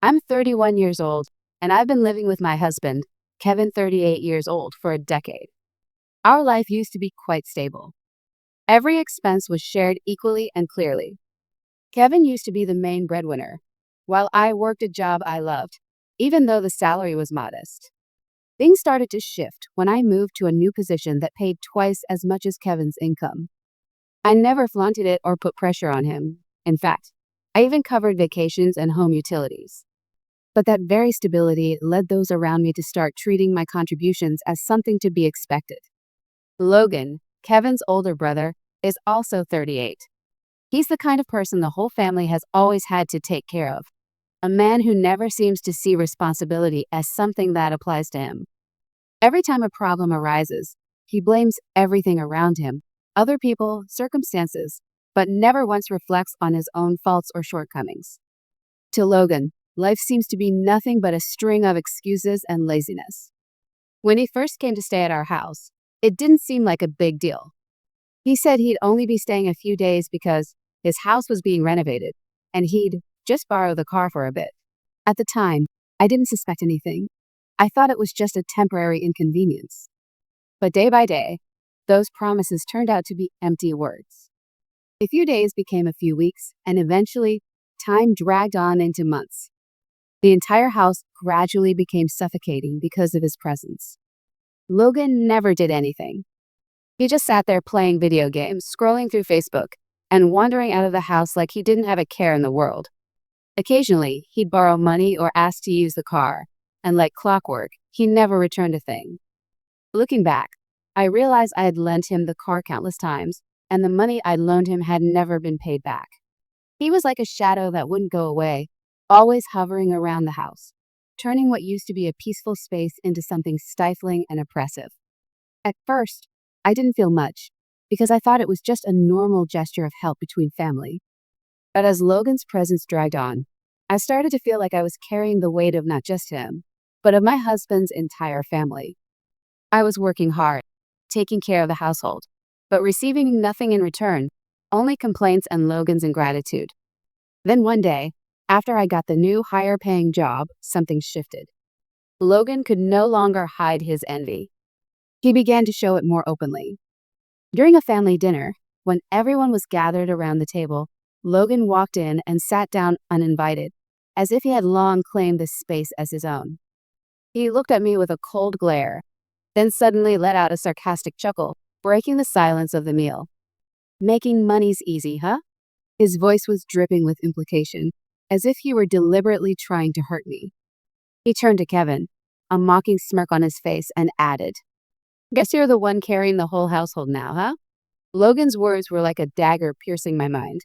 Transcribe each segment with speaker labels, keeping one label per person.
Speaker 1: I'm 31 years old, and I've been living with my husband, Kevin, 38 years old, for a decade. Our life used to be quite stable. Every expense was shared equally and clearly. Kevin used to be the main breadwinner, while I worked a job I loved, even though the salary was modest. Things started to shift when I moved to a new position that paid twice as much as Kevin's income. I never flaunted it or put pressure on him. In fact, I even covered vacations and home utilities. But that very stability led those around me to start treating my contributions as something to be expected. Logan, Kevin's older brother, is also 38. He's the kind of person the whole family has always had to take care of, a man who never seems to see responsibility as something that applies to him. Every time a problem arises, he blames everything around him, other people, circumstances, but never once reflects on his own faults or shortcomings. To Logan, life seems to be nothing but a string of excuses and laziness. When he first came to stay at our house, it didn't seem like a big deal. He said he'd only be staying a few days because his house was being renovated, and he'd just borrow the car for a bit. At the time, I didn't suspect anything. I thought it was just a temporary inconvenience. But day by day, those promises turned out to be empty words. A few days became a few weeks, and eventually, time dragged on into months. The entire house gradually became suffocating because of his presence. Logan never did anything. He just sat there playing video games, scrolling through Facebook, and wandering out of the house like he didn't have a care in the world. Occasionally, he'd borrow money or ask to use the car, and like clockwork, he never returned a thing. Looking back, I realized I had lent him the car countless times, and the money I'd loaned him had never been paid back. He was like a shadow that wouldn't go away, always hovering around the house, turning what used to be a peaceful space into something stifling and oppressive. At first, I didn't feel much, because I thought it was just a normal gesture of help between family. But as Logan's presence dragged on, I started to feel like I was carrying the weight of not just him, but of my husband's entire family. I was working hard, taking care of the household, but receiving nothing in return, only complaints and Logan's ingratitude. Then one day, after I got the new higher-paying job, something shifted. Logan could no longer hide his envy. He began to show it more openly. During a family dinner, when everyone was gathered around the table, Logan walked in and sat down uninvited, as if he had long claimed this space as his own. He looked at me with a cold glare, then suddenly let out a sarcastic chuckle, breaking the silence of the meal. "Making money's easy, huh?" His voice was dripping with implication, as if he were deliberately trying to hurt me. He turned to Kevin, a mocking smirk on his face, and added, "Guess you're the one carrying the whole household now, huh?" Logan's words were like a dagger piercing my mind.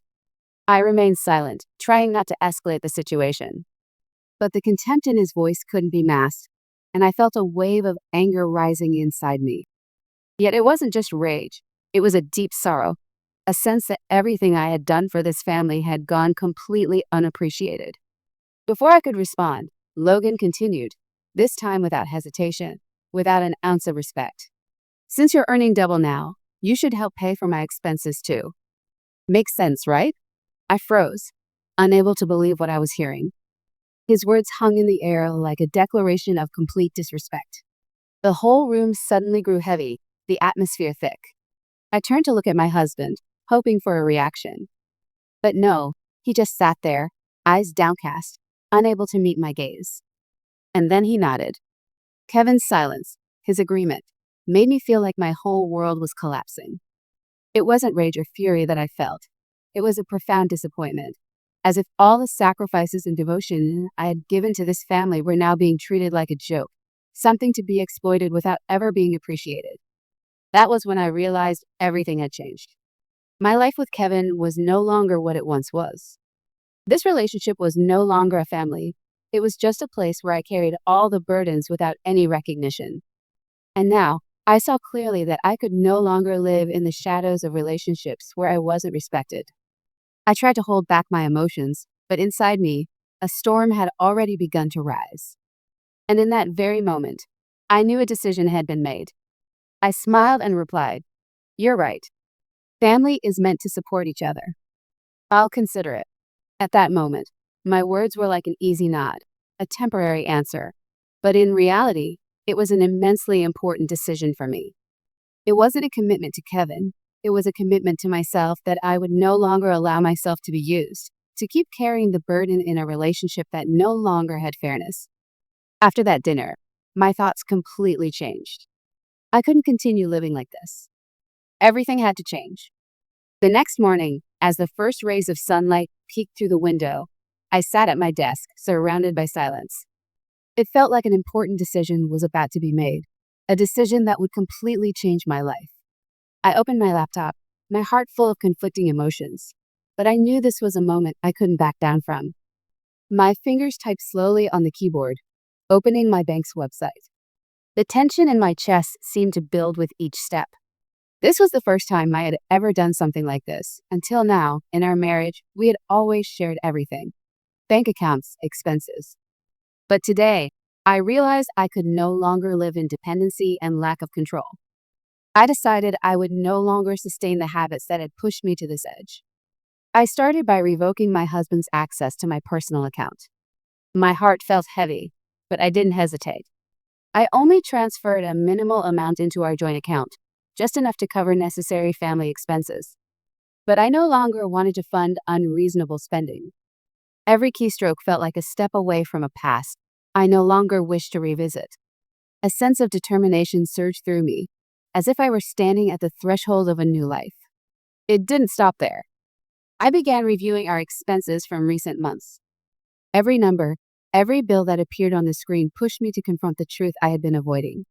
Speaker 1: I remained silent, trying not to escalate the situation. But the contempt in his voice couldn't be masked, and I felt a wave of anger rising inside me. Yet it wasn't just rage, it was a deep sorrow, a sense that everything I had done for this family had gone completely unappreciated. Before I could respond, Logan continued, this time without hesitation, without an ounce of respect. "Since you're earning double now, you should help pay for my expenses too. Makes sense, right?" I froze, unable to believe what I was hearing. His words hung in the air like a declaration of complete disrespect. The whole room suddenly grew heavy, the atmosphere thick. I turned to look at my husband, hoping for a reaction. But no, he just sat there, eyes downcast, unable to meet my gaze. And then he nodded. Kevin's silence, his agreement, made me feel like my whole world was collapsing. It wasn't rage or fury that I felt. It was a profound disappointment, as if all the sacrifices and devotion I had given to this family were now being treated like a joke, something to be exploited without ever being appreciated. That was when I realized everything had changed. My life with Kevin was no longer what it once was. This relationship was no longer a family. It was just a place where I carried all the burdens without any recognition. And now, I saw clearly that I could no longer live in the shadows of relationships where I wasn't respected. I tried to hold back my emotions, but inside me, a storm had already begun to rise. And in that very moment, I knew a decision had been made. I smiled and replied, "You're right. Family is meant to support each other. I'll consider it." At that moment, My words were like an easy nod, a temporary answer. But in reality, it was an immensely important decision for me. It wasn't a commitment to Kevin. It was a commitment to myself that I would no longer allow myself to be used, to keep carrying the burden in a relationship that no longer had fairness. After that dinner, my thoughts completely changed. I couldn't continue living like this. Everything had to change. The next morning, as the first rays of sunlight peeked through the window, I sat at my desk, surrounded by silence. It felt like an important decision was about to be made, a decision that would completely change my life. I opened my laptop, my heart full of conflicting emotions, but I knew this was a moment I couldn't back down from. My fingers typed slowly on the keyboard, opening my bank's website. The tension in my chest seemed to build with each step. This was the first time I had ever done something like this. Until now, in our marriage, we had always shared everything: bank accounts, expenses. But today, I realized I could no longer live in dependency and lack of control. I decided I would no longer sustain the habits that had pushed me to this edge. I started by revoking my husband's access to my personal account. My heart felt heavy, but I didn't hesitate. I only transferred a minimal amount into our joint account, just enough to cover necessary family expenses. But I no longer wanted to fund unreasonable spending. Every keystroke felt like a step away from a past I no longer wished to revisit. A sense of determination surged through me, as if I were standing at the threshold of a new life. It didn't stop there. I began reviewing our expenses from recent months. Every number, every bill that appeared on the screen pushed me to confront the truth I had been avoiding.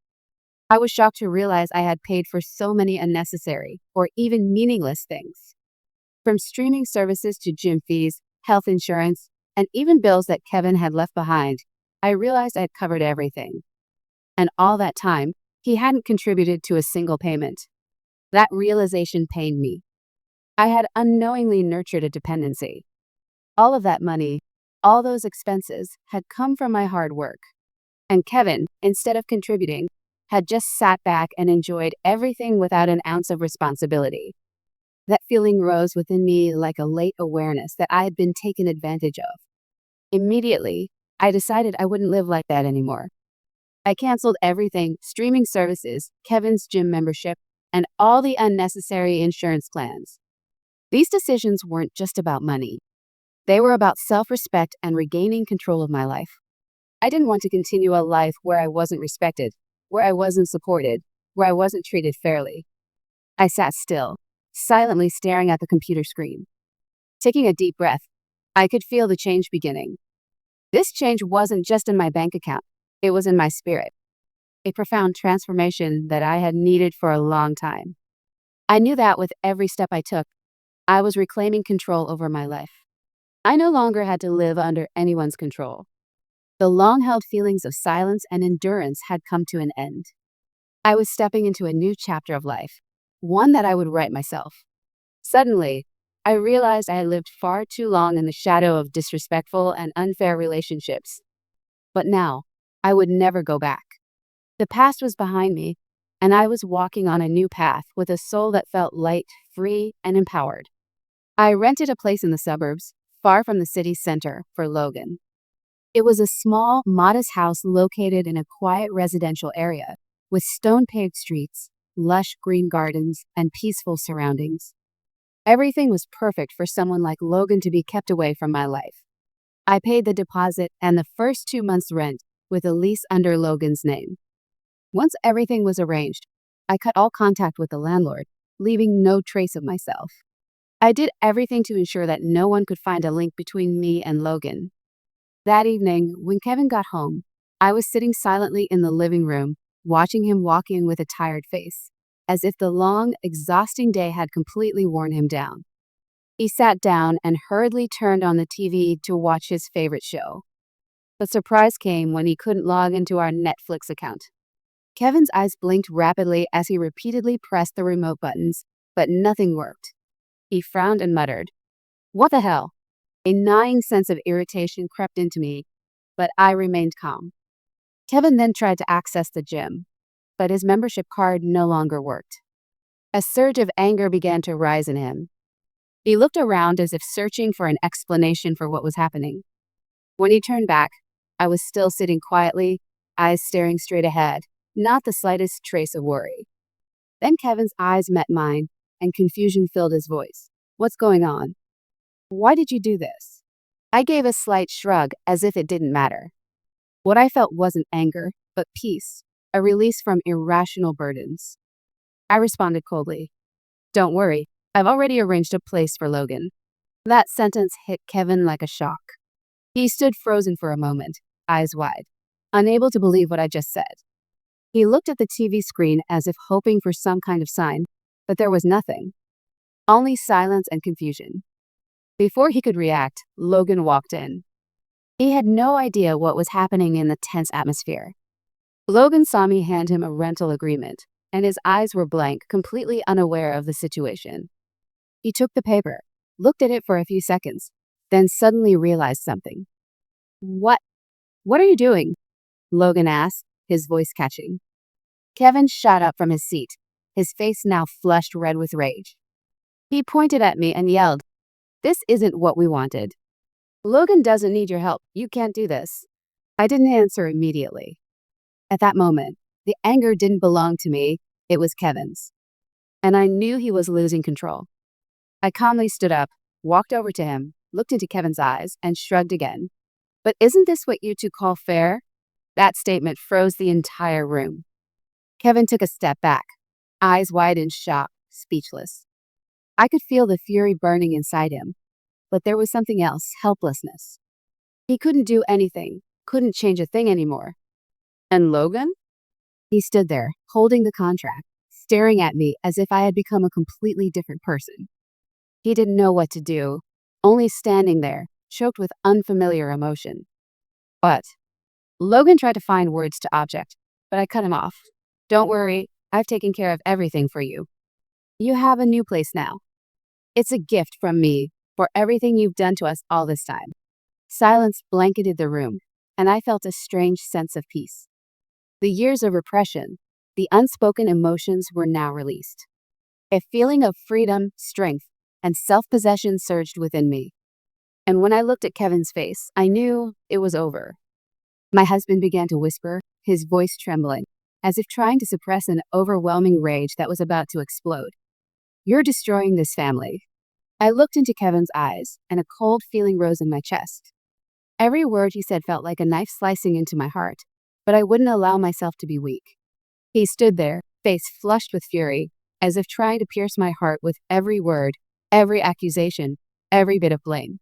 Speaker 1: I was shocked to realize I had paid for so many unnecessary or even meaningless things. From streaming services to gym fees, health insurance, and even bills that Kevin had left behind, I realized I had covered everything. And all that time, he hadn't contributed to a single payment. That realization pained me. I had unknowingly nurtured a dependency. All of that money, all those expenses, had come from my hard work. And Kevin, instead of contributing, had just sat back and enjoyed everything without an ounce of responsibility. That feeling rose within me like a late awareness that I had been taken advantage of. Immediately, I decided I wouldn't live like that anymore. I canceled everything: streaming services, Kevin's gym membership, and all the unnecessary insurance plans. These decisions weren't just about money. They were about self-respect and regaining control of my life. I didn't want to continue a life where I wasn't respected, where I wasn't supported, where I wasn't treated fairly. I sat still, silently staring at the computer screen. Taking a deep breath, I could feel the change beginning. This change wasn't just in my bank account, it was in my spirit. A profound transformation that I had needed for a long time. I knew that with every step I took, I was reclaiming control over my life. I no longer had to live under anyone's control. The long-held feelings of silence and endurance had come to an end. I was stepping into a new chapter of life, one that I would write myself. Suddenly, I realized I had lived far too long in the shadow of disrespectful and unfair relationships. But now, I would never go back. The past was behind me, and I was walking on a new path with a soul that felt light, free, and empowered. I rented a place in the suburbs, far from the city's center, for Logan. It was a small, modest house located in a quiet residential area with stone-paved streets, lush green gardens, and peaceful surroundings. Everything was perfect for someone like Logan to be kept away from my life. I paid the deposit and the first 2 months' rent with a lease under Logan's name. Once everything was arranged, I cut all contact with the landlord, leaving no trace of myself. I did everything to ensure that no one could find a link between me and Logan. That evening, when Kevin got home, I was sitting silently in the living room, watching him walk in with a tired face, as if the long, exhausting day had completely worn him down. He sat down and hurriedly turned on the TV to watch his favorite show. The surprise came when he couldn't log into our Netflix account. Kevin's eyes blinked rapidly as he repeatedly pressed the remote buttons, but nothing worked. He frowned and muttered, "What the hell?" A gnawing sense of irritation crept into me, but I remained calm. Kevin then tried to access the gym, but his membership card no longer worked. A surge of anger began to rise in him. He looked around as if searching for an explanation for what was happening. When he turned back, I was still sitting quietly, eyes staring straight ahead, not the slightest trace of worry. Then Kevin's eyes met mine, and confusion filled his voice. What's going on? Why did you do this? I gave a slight shrug as if it didn't matter. What I felt wasn't anger, but peace, a release from irrational burdens. I responded coldly. Don't worry, I've already arranged a place for Logan. That sentence hit Kevin like a shock. He stood frozen for a moment, eyes wide, unable to believe what I just said. He looked at the TV screen as if hoping for some kind of sign, but there was nothing. Only silence and confusion. Before he could react, Logan walked in. He had no idea what was happening in the tense atmosphere. Logan saw me hand him a rental agreement, and his eyes were blank, completely unaware of the situation. He took the paper, looked at it for a few seconds, then suddenly realized something. What are you doing? Logan asked, his voice catching. Kevin shot up from his seat, his face now flushed red with rage. He pointed at me and yelled, This isn't what we wanted. Logan doesn't need your help. You can't do this. I didn't answer immediately. At that moment, the anger didn't belong to me, it was Kevin's. And I knew he was losing control. I calmly stood up, walked over to him, looked into Kevin's eyes, and shrugged again. But isn't this what you two call fair? That statement froze the entire room. Kevin took a step back, eyes wide in shock, speechless. I could feel the fury burning inside him, but there was something else, helplessness. He couldn't do anything, couldn't change a thing anymore. And Logan? He stood there, holding the contract, staring at me as if I had become a completely different person. He didn't know what to do, only standing there, choked with unfamiliar emotion. But Logan tried to find words to object, but I cut him off. Don't worry, I've taken care of everything for you. You have a new place now. It's a gift from me for everything you've done to us all this time. Silence blanketed the room, and I felt a strange sense of peace. The years of repression, the unspoken emotions were now released. A feeling of freedom, strength, and self-possession surged within me. And when I looked at Kevin's face, I knew it was over. My husband began to whisper, his voice trembling, as if trying to suppress an overwhelming rage that was about to explode. You're destroying this family. I looked into Kevin's eyes, and a cold feeling rose in my chest. Every word he said felt like a knife slicing into my heart, but I wouldn't allow myself to be weak. He stood there, face flushed with fury, as if trying to pierce my heart with every word, every accusation, every bit of blame.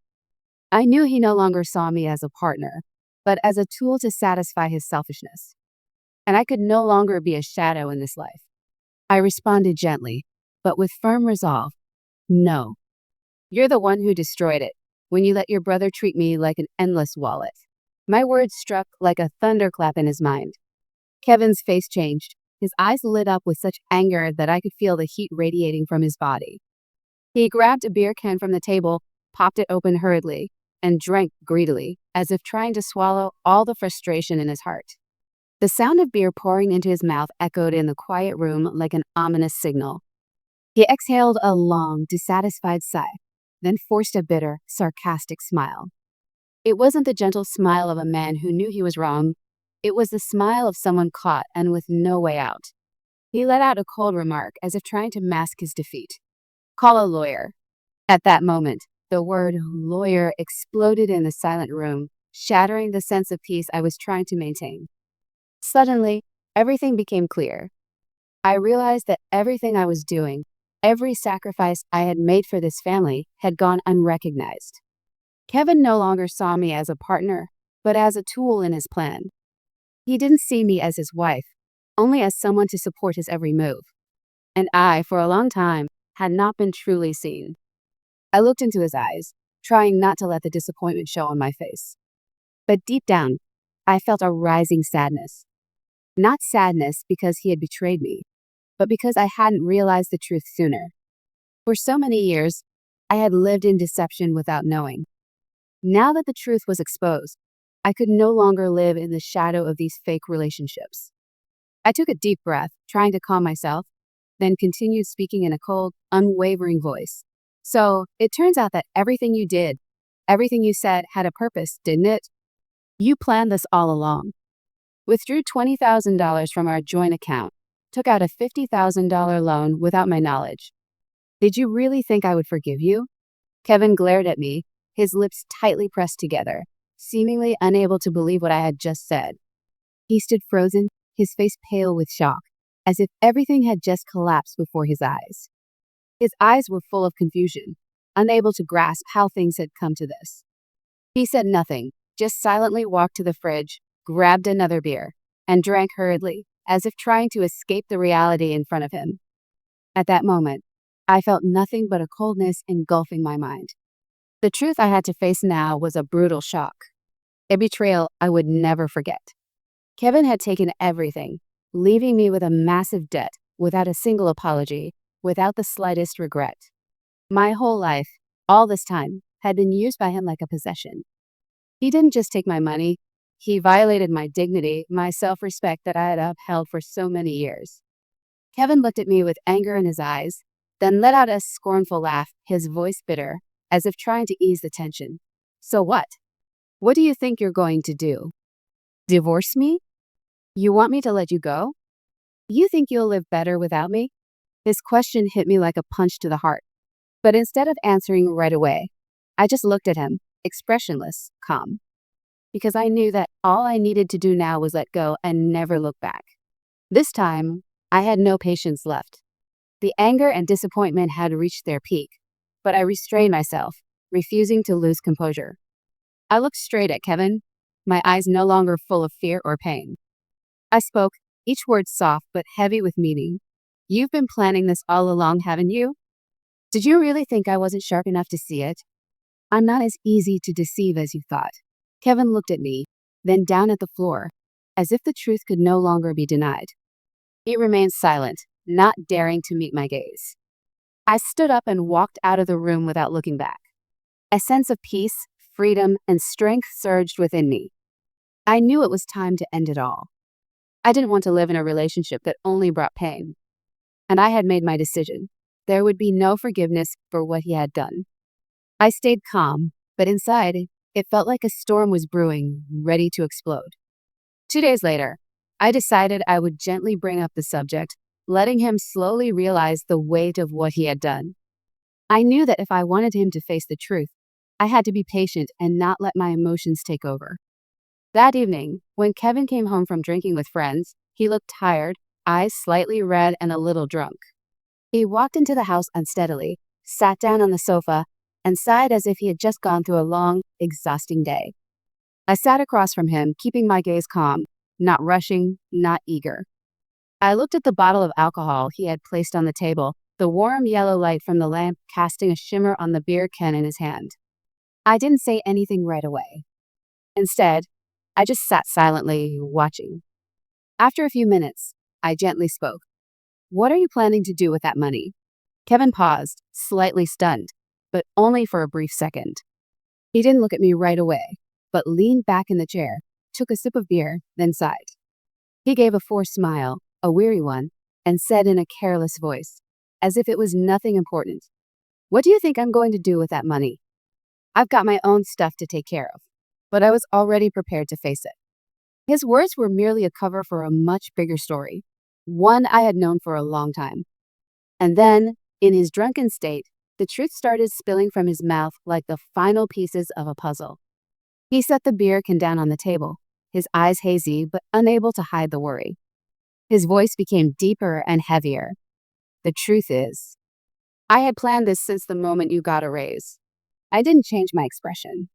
Speaker 1: I knew he no longer saw me as a partner, but as a tool to satisfy his selfishness. And I could no longer be a shadow in this life. I responded gently, but with firm resolve. No. You're the one who destroyed it, when you let your brother treat me like an endless wallet. My words struck like a thunderclap in his mind. Kevin's face changed. His eyes lit up with such anger that I could feel the heat radiating from his body. He grabbed a beer can from the table, popped it open hurriedly, and drank greedily, as if trying to swallow all the frustration in his heart. The sound of beer pouring into his mouth echoed in the quiet room like an ominous signal. He exhaled a long, dissatisfied sigh, then forced a bitter, sarcastic smile. It wasn't the gentle smile of a man who knew he was wrong. It was the smile of someone caught and with no way out. He let out a cold remark as if trying to mask his defeat. Call a lawyer. At that moment, the word lawyer exploded in the silent room, shattering the sense of peace I was trying to maintain. Suddenly, everything became clear. I realized that everything I was doing, every sacrifice I had made for this family, had gone unrecognized. Kevin no longer saw me as a partner, but as a tool in his plan. He didn't see me as his wife, only as someone to support his every move. And I, for a long time, had not been truly seen. I looked into his eyes, trying not to let the disappointment show on my face. But deep down, I felt a rising sadness. Not sadness because he had betrayed me, but because I hadn't realized the truth sooner. For so many years, I had lived in deception without knowing. Now that the truth was exposed, I could no longer live in the shadow of these fake relationships. I took a deep breath, trying to calm myself, then continued speaking in a cold, unwavering voice. So, it turns out that everything you did, everything you said had a purpose, didn't it? You planned this all along. Withdrew $20,000 from our joint account. Took out a $50,000 loan without my knowledge. Did you really think I would forgive you? Kevin glared at me, his lips tightly pressed together, seemingly unable to believe what I had just said. He stood frozen, his face pale with shock, as if everything had just collapsed before his eyes. His eyes were full of confusion, unable to grasp how things had come to this. He said nothing, just silently walked to the fridge, grabbed another beer, and drank hurriedly, as if trying to escape the reality in front of him. At that moment, I felt nothing but a coldness engulfing my mind. The truth I had to face now was a brutal shock, a betrayal I would never forget. Kevin had taken everything, leaving me with a massive debt, without a single apology, without the slightest regret. My whole life, all this time, had been used by him like a possession. He didn't just take my money, he violated my dignity, my self-respect that I had upheld for so many years. Kevin looked at me with anger in his eyes, then let out a scornful laugh, his voice bitter, as if trying to ease the tension. So what? What do you think you're going to do? Divorce me? You want me to let you go? You think you'll live better without me? His question hit me like a punch to the heart. But instead of answering right away, I just looked at him, expressionless, calm. Because I knew that all I needed to do now was let go and never look back. This time, I had no patience left. The anger and disappointment had reached their peak, but I restrained myself, refusing to lose composure. I looked straight at Kevin, my eyes no longer full of fear or pain. I spoke, each word soft but heavy with meaning. You've been planning this all along, haven't you? Did you really think I wasn't sharp enough to see it? I'm not as easy to deceive as you thought. Kevin looked at me, then down at the floor, as if the truth could no longer be denied. He remained silent, not daring to meet my gaze. I stood up and walked out of the room without looking back. A sense of peace, freedom, and strength surged within me. I knew it was time to end it all. I didn't want to live in a relationship that only brought pain. And I had made my decision. There would be no forgiveness for what he had done. I stayed calm, but inside, it felt like a storm was brewing, ready to explode. 2 days later, I decided I would gently bring up the subject, letting him slowly realize the weight of what he had done. I knew that if I wanted him to face the truth, I had to be patient and not let my emotions take over. That evening, when Kevin came home from drinking with friends, he looked tired, eyes slightly red and a little drunk. He walked into the house unsteadily, sat down on the sofa, and sighed as if he had just gone through a long, exhausting day. I sat across from him, keeping my gaze calm, not rushing, not eager. I looked at the bottle of alcohol he had placed on the table, the warm yellow light from the lamp casting a shimmer on the beer can in his hand. I didn't say anything right away. Instead, I just sat silently, watching. After a few minutes, I gently spoke. What are you planning to do with that money? Kevin paused, slightly stunned, but only for a brief second. He didn't look at me right away, but leaned back in the chair, took a sip of beer, then sighed. He gave a forced smile, a weary one, and said in a careless voice, as if it was nothing important, "What do you think I'm going to do with that money? I've got my own stuff to take care of." But I was already prepared to face it. His words were merely a cover for a much bigger story, one I had known for a long time. And then, in his drunken state, the truth started spilling from his mouth like the final pieces of a puzzle. He set the beer can down on the table, his eyes hazy but unable to hide the worry. His voice became deeper and heavier. The truth is, I had planned this since the moment you got a raise. I didn't change my expression.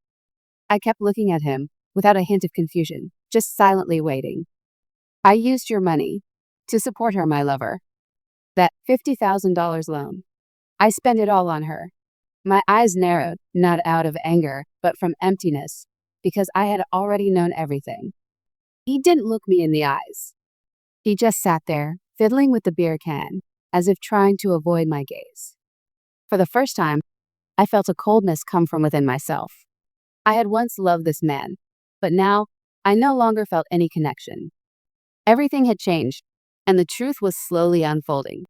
Speaker 1: I kept looking at him, without a hint of confusion, just silently waiting. I used your money to support her, my lover. That $50,000 loan. I spent it all on her. My eyes narrowed, not out of anger, but from emptiness, because I had already known everything. He didn't look me in the eyes. He just sat there, fiddling with the beer can, as if trying to avoid my gaze. For the first time, I felt a coldness come from within myself. I had once loved this man, but now I no longer felt any connection. Everything had changed, and the truth was slowly unfolding.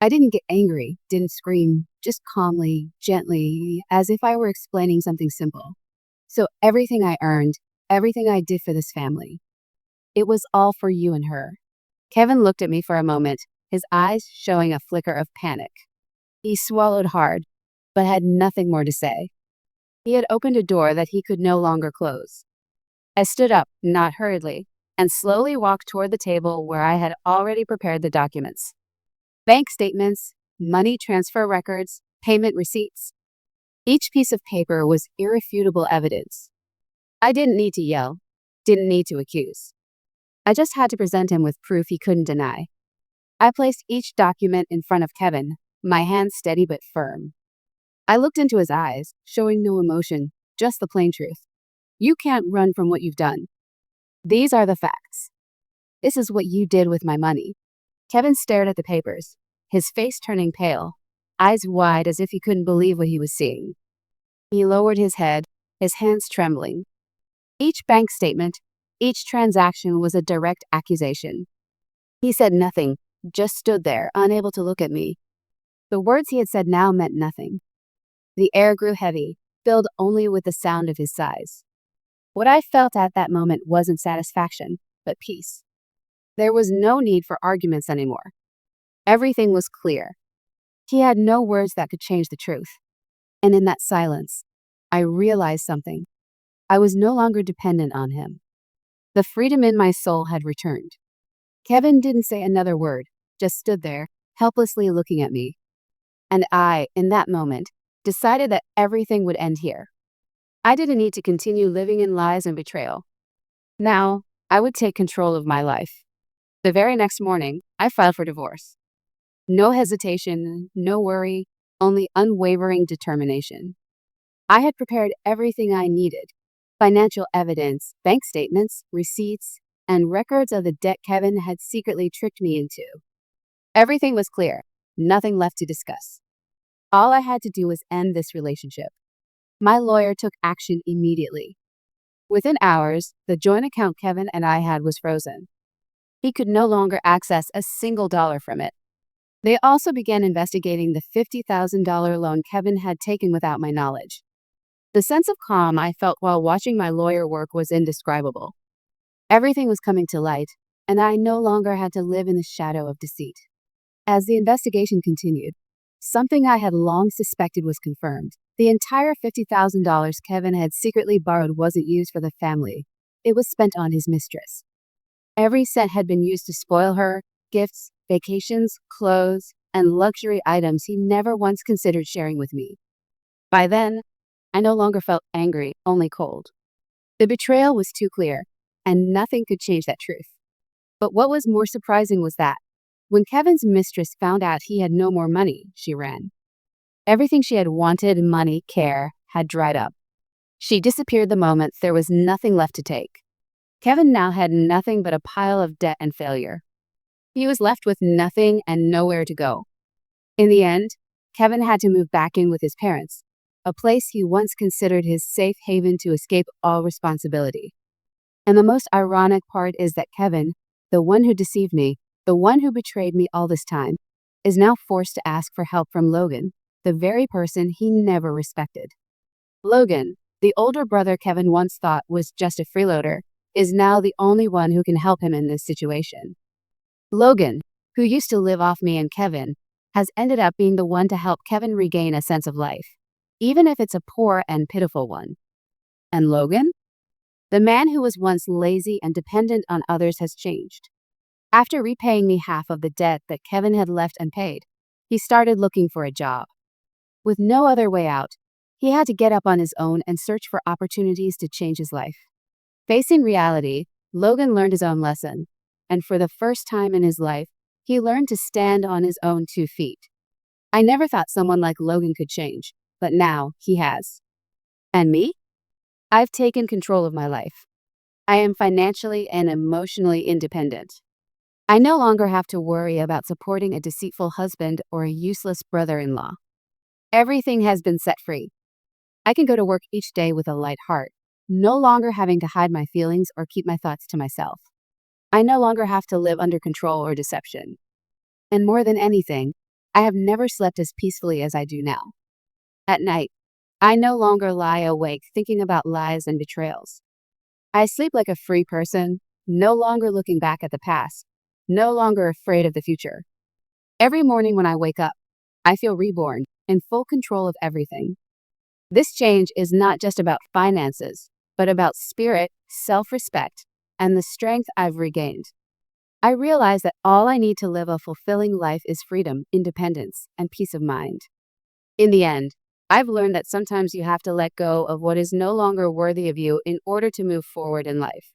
Speaker 1: I didn't get angry, didn't scream, just calmly, gently, as if I were explaining something simple. So everything I earned, everything I did for this family. It was all for you and her. Kevin looked at me for a moment, his eyes showing a flicker of panic. He swallowed hard, but had nothing more to say. He had opened a door that he could no longer close. I stood up, not hurriedly, and slowly walked toward the table where I had already prepared the documents. Bank statements, money transfer records, payment receipts. Each piece of paper was irrefutable evidence. I didn't need to yell, didn't need to accuse. I just had to present him with proof he couldn't deny. I placed each document in front of Kevin, my hand steady but firm. I looked into his eyes, showing no emotion, just the plain truth. You can't run from what you've done. These are the facts. This is what you did with my money. Kevin stared at the papers, his face turning pale, eyes wide as if he couldn't believe what he was seeing. He lowered his head, his hands trembling. Each bank statement, each transaction was a direct accusation. He said nothing, just stood there, unable to look at me. The words he had said now meant nothing. The air grew heavy, filled only with the sound of his sighs. What I felt at that moment wasn't satisfaction, but peace. There was no need for arguments anymore. Everything was clear. He had no words that could change the truth. And in that silence, I realized something. I was no longer dependent on him. The freedom in my soul had returned. Kevin didn't say another word, just stood there, helplessly looking at me. And I, in that moment, decided that everything would end here. I didn't need to continue living in lies and betrayal. Now, I would take control of my life. The very next morning, I filed for divorce. No hesitation, no worry, only unwavering determination. I had prepared everything I needed: financial evidence, bank statements, receipts, and records of the debt Kevin had secretly tricked me into. Everything was clear, nothing left to discuss. All I had to do was end this relationship. My lawyer took action immediately. Within hours, the joint account Kevin and I had was frozen. He could no longer access a single dollar from it. They also began investigating the $50,000 loan Kevin had taken without my knowledge. The sense of calm I felt while watching my lawyer work was indescribable. Everything was coming to light, and I no longer had to live in the shadow of deceit. As the investigation continued, something I had long suspected was confirmed. The entire $50,000 Kevin had secretly borrowed wasn't used for the family. It was spent on his mistress. Every cent had been used to spoil her: gifts, vacations, clothes, and luxury items he never once considered sharing with me. By then, I no longer felt angry, only cold. The betrayal was too clear, and nothing could change that truth. But what was more surprising was that, when Kevin's mistress found out he had no more money, she ran. Everything she had wanted, money, care, had dried up. She disappeared the moment there was nothing left to take. Kevin now had nothing but a pile of debt and failure. He was left with nothing and nowhere to go. In the end, Kevin had to move back in with his parents, a place he once considered his safe haven to escape all responsibility. And the most ironic part is that Kevin, the one who deceived me, the one who betrayed me all this time, is now forced to ask for help from Logan, the very person he never respected. Logan, the older brother Kevin once thought was just a freeloader, is now the only one who can help him in this situation. Logan, who used to live off me and Kevin, has ended up being the one to help Kevin regain a sense of life, even if it's a poor and pitiful one. And Logan? The man who was once lazy and dependent on others has changed. After repaying me half of the debt that Kevin had left unpaid, he started looking for a job. With no other way out, he had to get up on his own and search for opportunities to change his life. Facing reality, Logan learned his own lesson, and for the first time in his life, he learned to stand on his own 2 feet. I never thought someone like Logan could change, but now he has. And me? I've taken control of my life. I am financially and emotionally independent. I no longer have to worry about supporting a deceitful husband or a useless brother-in-law. Everything has been set free. I can go to work each day with a light heart, no longer having to hide my feelings or keep my thoughts to myself. I no longer have to live under control or deception. And more than anything, I have never slept as peacefully as I do now. At night, I no longer lie awake thinking about lies and betrayals. I sleep like a free person, no longer looking back at the past, no longer afraid of the future. Every morning when I wake up, I feel reborn, in full control of everything. This change is not just about finances, but about spirit, self respect, and the strength I've regained. I realize that all I need to live a fulfilling life is freedom, independence, and peace of mind. In the end, I've learned that sometimes you have to let go of what is no longer worthy of you in order to move forward in life.